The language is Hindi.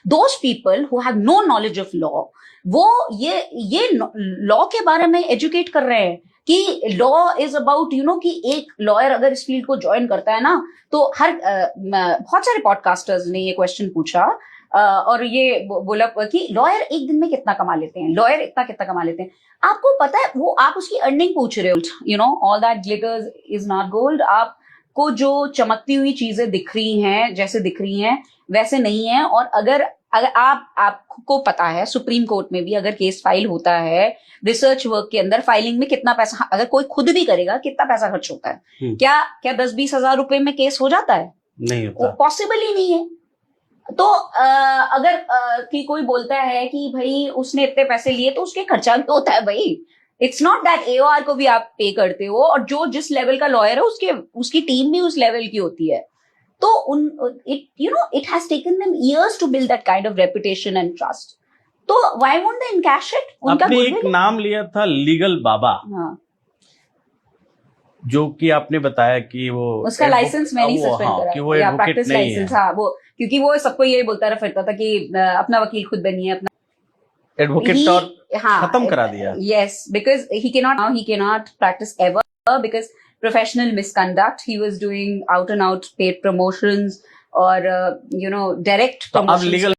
Those people who have no knowledge of law, वो ये लॉ के बारे में एजुकेट कर रहे हैं कि लॉ इज अबाउट कि एक लॉयर अगर इस फील्ड को ज्वाइन करता है ना, तो बहुत सारे पॉडकास्टर्स ने ये क्वेश्चन पूछा और ये बोला कि लॉयर एक दिन में कितना कमा लेते हैं, लॉयर इतना कितना कमा लेते हैं। आपको पता है, वो आप उसकी अर्निंग पूछ रहे हो, all that glitters is not gold. आपको जो चमकती हुई चीजें दिख रही हैं, जैसे दिख रही हैं वैसे नहीं है। और अगर आपको पता है, सुप्रीम कोर्ट में भी अगर केस फाइल होता है, रिसर्च वर्क के अंदर फाइलिंग में कितना पैसा, अगर कोई खुद भी करेगा, कितना पैसा खर्च होता है? क्या 10-20 हजार रुपए में केस हो जाता है? नहीं होता, पॉसिबल ही नहीं है। तो अगर कि कोई बोलता है कि भाई उसने इतने पैसे लिए, तो उसके खर्चा भी होता है भाई। इट्स नॉट दैट AOR को भी आप पे करते हो, और जो जिस लेवल का लॉयर है उसकी टीम भी उस लेवल की होती है। तो it has taken them years to build that kind of reputation and trust. तो why won't they encash it? आपने एक नाम लिया था लीगल बाबा, हाँ, जो कि आपने बताया कि वो उसका लाइसेंस मैंने सस्पेंड करा, कि वो एडवोकेट नहीं है। हाँ, वो क्योंकि वो सबको ये बोलता रहा फिरता था कि अपना वकील खुद बनिए, अपना एडवोकेट और खत्म करा दिया। Yes, because he cannot practice ever because professional misconduct. He was doing out and out paid promotions or direct promotions.